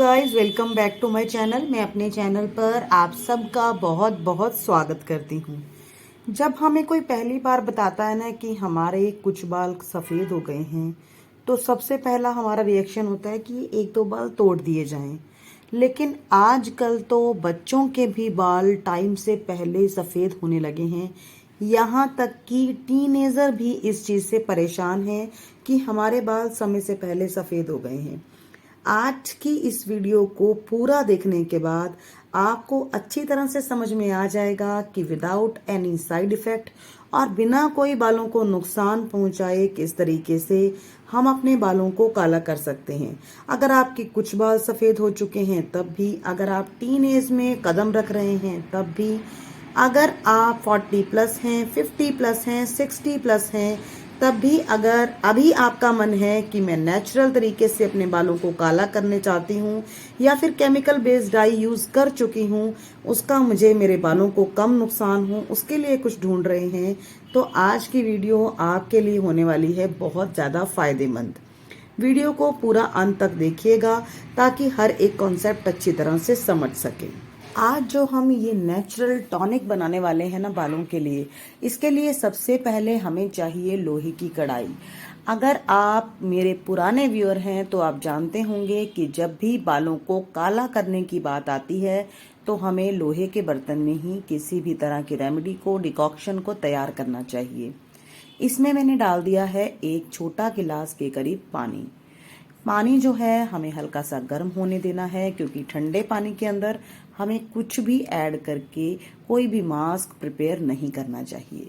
Guys, welcome back to my channel. मैं अपने channel पर आप सबका बहुत बहुत स्वागत करती हूँ। जब हमें कोई पहली बार बताता है ना कि हमारे कुछ बाल सफ़ेद हो गए हैं, तो सबसे पहला हमारा रिएक्शन होता है कि एक दो बाल तोड़ दिए जाएं। लेकिन आजकल तो बच्चों के भी बाल टाइम से पहले सफ़ेद होने लगे हैं। यहाँ तक कि टीनेजर भी इस चीज़ से परेशान हैं कि हमारे बाल समय से पहले सफ़ेद हो गए हैं। आज की इस वीडियो को पूरा देखने के बाद आपको अच्छी तरह से समझ में आ जाएगा कि विदाउट एनी साइड इफेक्ट और बिना कोई बालों को नुकसान पहुंचाए किस तरीके से हम अपने बालों को काला कर सकते हैं। अगर आपके कुछ बाल सफ़ेद हो चुके हैं तब भी, अगर आप टीन एज में कदम रख रहे हैं तब भी, अगर आप 40 प्लस हैं, 50 प्लस हैं, 60 प्लस हैं तब भी, अगर अभी आपका मन है कि मैं नेचुरल तरीके से अपने बालों को काला करने चाहती हूँ या फिर केमिकल बेस्ड डाई यूज़ कर चुकी हूँ, उसका मुझे मेरे बालों को कम नुकसान हो, उसके लिए कुछ ढूंढ रहे हैं, तो आज की वीडियो आपके लिए होने वाली है बहुत ज़्यादा फायदेमंद। वीडियो को पूरा अंत तक देखिएगा ताकि हर एक कॉन्सेप्ट अच्छी तरह से समझ सकें। आज जो हम ये नेचुरल टॉनिक बनाने वाले हैं ना बालों के लिए, इसके लिए सबसे पहले हमें चाहिए लोहे की कढ़ाई। अगर आप मेरे पुराने व्यूअर हैं तो आप जानते होंगे कि जब भी बालों को काला करने की बात आती है तो हमें लोहे के बर्तन में ही किसी भी तरह की रेमेडी को, डिकॉक्शन को तैयार करना चाहिए। इसमें मैंने डाल दिया है एक छोटा गिलास के करीब पानी। पानी जो है हमें हल्का सा गर्म होने देना है, क्योंकि ठंडे पानी के अंदर हमें कुछ भी ऐड करके कोई भी मास्क प्रिपेयर नहीं करना चाहिए।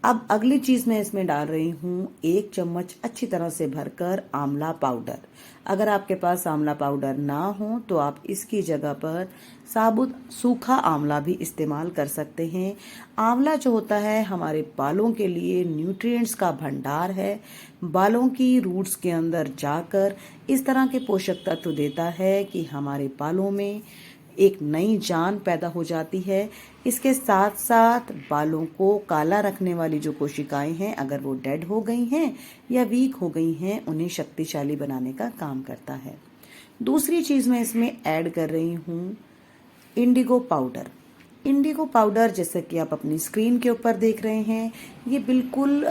अब अगली चीज मैं इसमें डाल रही हूँ 1 चम्मच अच्छी तरह से भरकर आंवला पाउडर। अगर आपके पास आंवला पाउडर ना हो तो आप इसकी जगह पर साबुत सूखा आंवला भी इस्तेमाल कर सकते हैं। आंवला जो होता है हमारे बालों के लिए न्यूट्रिएंट्स का भंडार है। बालों की रूट्स के अंदर जाकर इस तरह के पोषक तत्व देता है कि हमारे बालों में एक नई जान पैदा हो जाती है। इसके साथ साथ बालों को काला रखने वाली जो कोशिकाएं हैं, अगर वो डेड हो गई हैं या वीक हो गई हैं, उन्हें शक्तिशाली बनाने का काम करता है। दूसरी चीज मैं इसमें ऐड कर रही हूँ इंडिगो पाउडर। इंडिगो पाउडर, जैसे कि आप अपनी स्क्रीन के ऊपर देख रहे हैं, ये बिल्कुल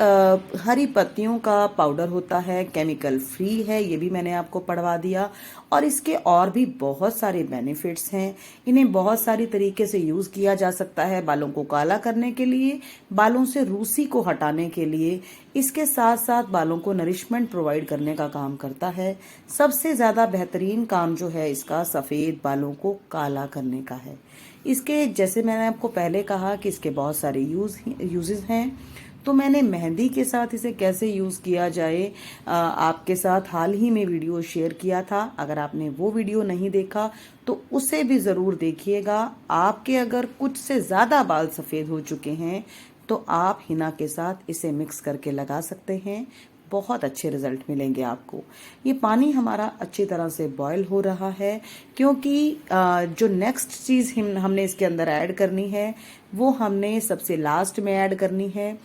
हरी पत्तियों का पाउडर होता है, केमिकल फ्री है, ये भी मैंने आपको पढ़वा दिया। और इसके और भी बहुत सारे बेनिफिट्स हैं। इन्हें बहुत सारी तरीके से यूज़ किया जा सकता है, बालों को काला करने के लिए, बालों से रूसी को हटाने के लिए। इसके साथ साथ बालों को नरिशमेंट प्रोवाइड करने का काम करता है। सबसे ज़्यादा बेहतरीन काम जो है इसका सफ़ेद बालों को काला करने का है। इसके, जैसे मैंने आपको पहले कहा कि इसके बहुत सारे यूजेस हैं, तो मैंने मेहंदी के साथ इसे कैसे यूज़ किया जाए आपके साथ हाल ही में वीडियो शेयर किया था। अगर आपने वो वीडियो नहीं देखा तो उसे भी ज़रूर देखिएगा। आपके अगर कुछ से ज़्यादा बाल सफ़ेद हो चुके हैं तो आप हिना के साथ इसे मिक्स करके लगा सकते हैं, बहुत अच्छे रिजल्ट मिलेंगे आपको। ये पानी हमारा अच्छी तरह से बॉयल हो रहा है, क्योंकि जो नेक्स्ट चीज़ हमने इसके अंदर ऐड करनी है वो हमने सबसे लास्ट में ऐड करनी है।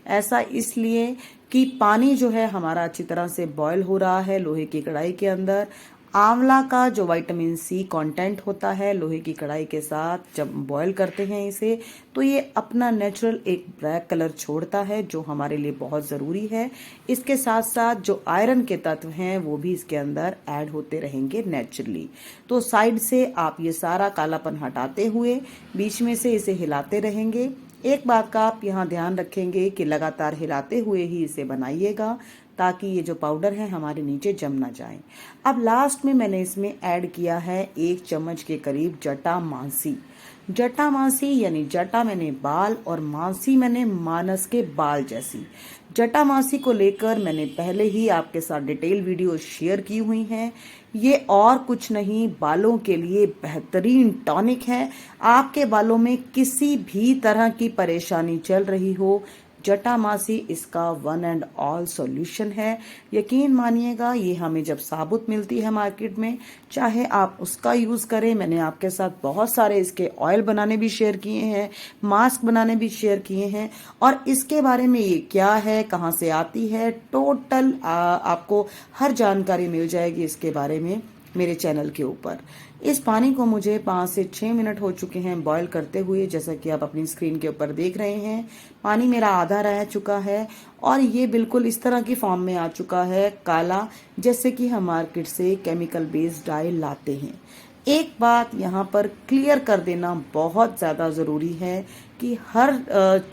ऐसा इसलिए कि पानी जो है हमारा अच्छी तरह से बॉयल हो रहा है लोहे की कढ़ाई के अंदर। आंवला का जो विटामिन सी कंटेंट होता है लोहे की कढ़ाई के साथ जब बॉयल करते हैं इसे, तो ये अपना नेचुरल एक ब्लैक कलर छोड़ता है जो हमारे लिए बहुत ज़रूरी है। इसके साथ साथ जो आयरन के तत्व हैं वो भी इसके अंदर ऐड होते रहेंगे नेचुरली। तो साइड से आप ये सारा कालापन हटाते हुए बीच में से इसे हिलाते रहेंगे। एक बात का आप यहाँ ध्यान रखेंगे कि लगातार हिलाते हुए ही इसे बनाइएगा, ताकि ये जो पाउडर है हमारे नीचे जम ना जाए। अब लास्ट में मैंने इसमें ऐड किया है 1 चम्मच के करीब जटामांसी। जटामांसी यानी जटा मैंने बाल और मांसी मैंने मानस के बाल जैसी। जटामांसी को लेकर मैंने पहले ही आपके साथ डिटेल वीडियो शेयर की हुई हैं। ये और कुछ नहीं, बालों के लिए बेहतरीन टॉनिक है। आपके बालों में किसी भी तरह की परेशानी चल रही हो, जटामासी इसका वन एंड ऑल सॉल्यूशन है। यकीन मानिएगा, ये हमें जब साबुत मिलती है मार्केट में, चाहे आप उसका यूज़ करें। मैंने आपके साथ बहुत सारे इसके ऑयल बनाने भी शेयर किए हैं, मास्क बनाने भी शेयर किए हैं, और इसके बारे में ये क्या है, कहाँ से आती है, टोटल आपको हर जानकारी मिल जाएगी इसके बारे में मेरे चैनल के ऊपर। इस पानी को मुझे 5 से 6 मिनट हो चुके हैं बॉईल करते हुए। जैसा कि आप अपनी स्क्रीन के ऊपर देख रहे हैं, पानी मेरा आधा रह चुका है और ये बिल्कुल इस तरह की फॉर्म में आ चुका है, काला, जैसे कि हम मार्केट से केमिकल बेस्ड डाई लाते हैं। एक बात यहाँ पर क्लियर कर देना बहुत ज़्यादा ज़रूरी है कि हर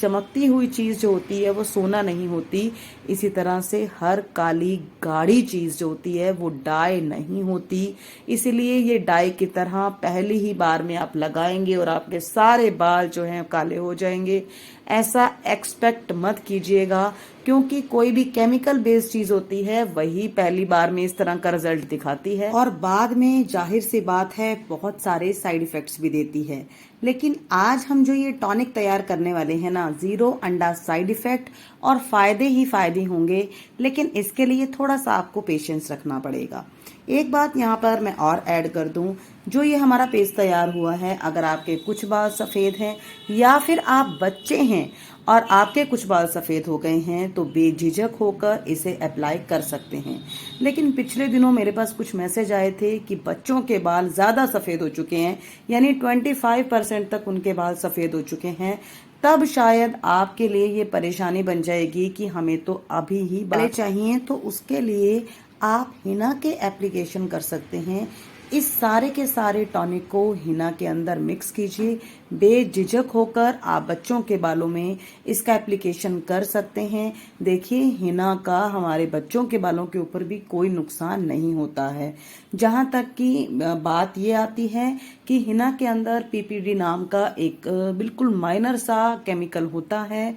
चमकती हुई चीज़ जो होती है वो सोना नहीं होती। इसी तरह से हर काली गाढ़ी चीज़ जो होती है वो डाई नहीं होती। इसीलिए ये डाई की तरह पहली ही बार में आप लगाएंगे और आपके सारे बाल जो हैं काले हो जाएंगे, ऐसा एक्सपेक्ट मत कीजिएगा। क्योंकि कोई भी केमिकल बेस्ड चीज होती है वही पहली बार में इस तरह का रिजल्ट दिखाती है और बाद में जाहिर सी बात है बहुत सारे साइड इफेक्ट्स भी देती है। लेकिन आज हम जो ये टॉनिक तैयार करने वाले हैं ना, 0 अंडा साइड इफेक्ट और फायदे ही फायदे होंगे। लेकिन इसके लिए थोड़ा सा आपको पेशेंस रखना पड़ेगा। एक बात यहाँ पर मैं और ऐड कर दूं, जो ये हमारा पेस्ट तैयार हुआ है, अगर आपके कुछ बाल सफ़ेद हैं या फिर आप बच्चे हैं और आपके कुछ बाल सफ़ेद हो गए हैं तो बेझिझक होकर इसे अप्लाई कर सकते हैं। लेकिन पिछले दिनों मेरे पास कुछ मैसेज आए थे कि बच्चों के बाल ज़्यादा सफ़ेद हो चुके हैं, यानी 25% तक उनके बाल सफ़ेद हो चुके हैं। तब शायद आपके लिए ये परेशानी बन जाएगी कि हमें तो अभी ही बाल चाहिए, तो उसके लिए आप हिना के एप्लीकेशन कर सकते हैं। इस सारे के सारे टॉनिक को हिना के अंदर मिक्स कीजिए। बेझिझक होकर आप बच्चों के बालों में इसका एप्लीकेशन कर सकते हैं। देखिए, हिना का हमारे बच्चों के बालों के ऊपर भी कोई नुकसान नहीं होता है। जहाँ तक कि बात ये आती है कि हिना के अंदर पीपीडी नाम का एक बिल्कुल माइनर सा केमिकल होता है।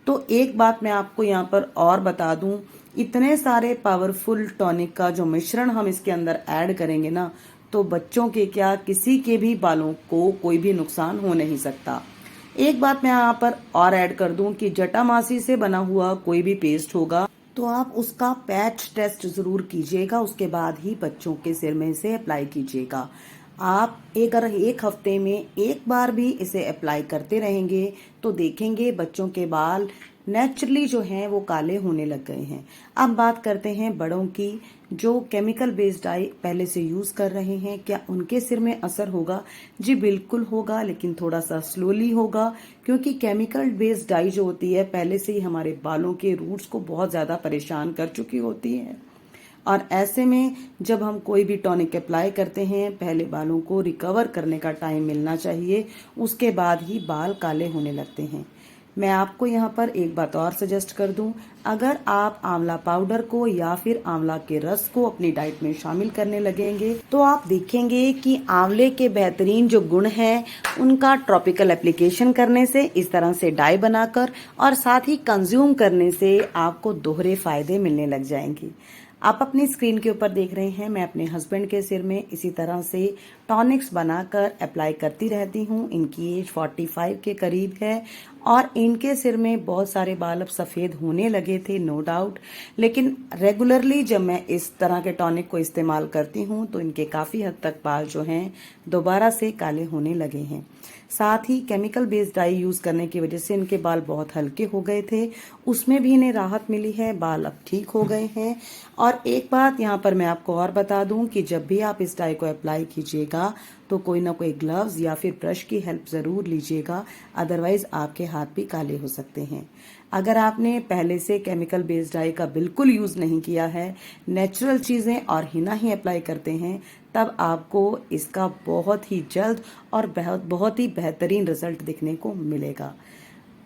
तो एक बात मैं आपको यहाँ पर और बता दूं, इतने सारे पावरफुल टॉनिक का जो मिश्रण हम इसके अंदर ऐड करेंगे ना, तो बच्चों के क्या किसी के भी बालों को कोई भी नुकसान हो नहीं सकता। एक बात मैं यहाँ पर और ऐड कर दूं कि जटामासी से बना हुआ कोई भी पेस्ट होगा तो आप उसका पैच टेस्ट जरूर कीजिएगा, उसके बाद ही बच्चों के सिर में इसे अप्लाई कीजिएगा। आप अगर एक हफ्ते में एक बार भी इसे अप्लाई करते रहेंगे तो देखेंगे बच्चों के बाल नेचुरली जो हैं वो काले होने लग गए हैं। अब बात करते हैं बड़ों की, जो केमिकल बेस्ड डाई पहले से यूज कर रहे हैं, क्या उनके सिर में असर होगा? जी बिल्कुल होगा, लेकिन थोड़ा सा स्लोली होगा, क्योंकि केमिकल बेस्ड डाई जो होती है पहले से ही हमारे बालों के रूट्स को बहुत ज्यादा परेशान कर चुकी होती है। और ऐसे में जब हम कोई भी टॉनिक अप्लाई करते हैं, पहले बालों को रिकवर करने का टाइम मिलना चाहिए, उसके बाद ही बाल काले होने लगते हैं। मैं आपको यहाँ पर एक बात और सजेस्ट कर दूं, अगर आप आंवला पाउडर को या फिर आंवला के रस को अपनी डाइट में शामिल करने लगेंगे तो आप देखेंगे कि आंवले के बेहतरीन जो गुण हैं उनका ट्रॉपिकल एप्लीकेशन करने से, इस तरह से डाई बनाकर और साथ ही कंज्यूम करने से आपको दोहरे फायदे मिलने लग जाएंगे। आप अपनी स्क्रीन के ऊपर देख रहे हैं, मैं अपने हस्बैंड के सिर में इसी तरह से टॉनिक्स बनाकर अप्लाई करती रहती हूँ। इनकी एज 45 के करीब है और इनके सिर में बहुत सारे बाल अब सफ़ेद होने लगे थे, नो डाउट। लेकिन रेगुलरली जब मैं इस तरह के टॉनिक को इस्तेमाल करती हूँ तो इनके काफ़ी हद तक बाल जो हैं दोबारा से काले होने लगे हैं। साथ ही केमिकल बेस्ड डाई यूज़ करने की वजह से इनके बाल बहुत हल्के हो गए थे, उसमें भी इन्हें राहत मिली है, बाल अब ठीक हो गए हैं। और एक बात यहाँ पर मैं आपको और बता दूं कि जब भी आप इस डाई को अप्लाई कीजिएगा तो कोई ना कोई ग्लव्स या फिर ब्रश की हेल्प ज़रूर लीजिएगा, अदरवाइज आपके हाथ भी काले हो सकते हैं। अगर आपने पहले से केमिकल बेस्ड डाई का बिल्कुल यूज़ नहीं किया है, नेचुरल चीज़ें और हिना ही अप्लाई करते हैं, तब आपको इसका बहुत ही जल्द और बहुत ही बेहतरीन रिजल्ट दिखने को मिलेगा।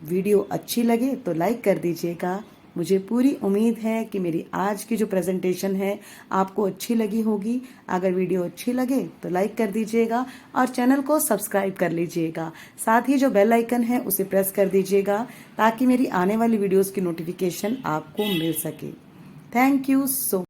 वीडियो अच्छी लगे तो लाइक कर दीजिएगा। मुझे पूरी उम्मीद है कि मेरी आज की जो प्रेजेंटेशन है आपको अच्छी लगी होगी। अगर वीडियो अच्छी लगे तो लाइक कर दीजिएगा और चैनल को सब्सक्राइब कर लीजिएगा। साथ ही जो बेल आइकन है उसे प्रेस कर दीजिएगा ताकि मेरी आने वाली वीडियोस की नोटिफिकेशन आपको मिल सके। Thank you so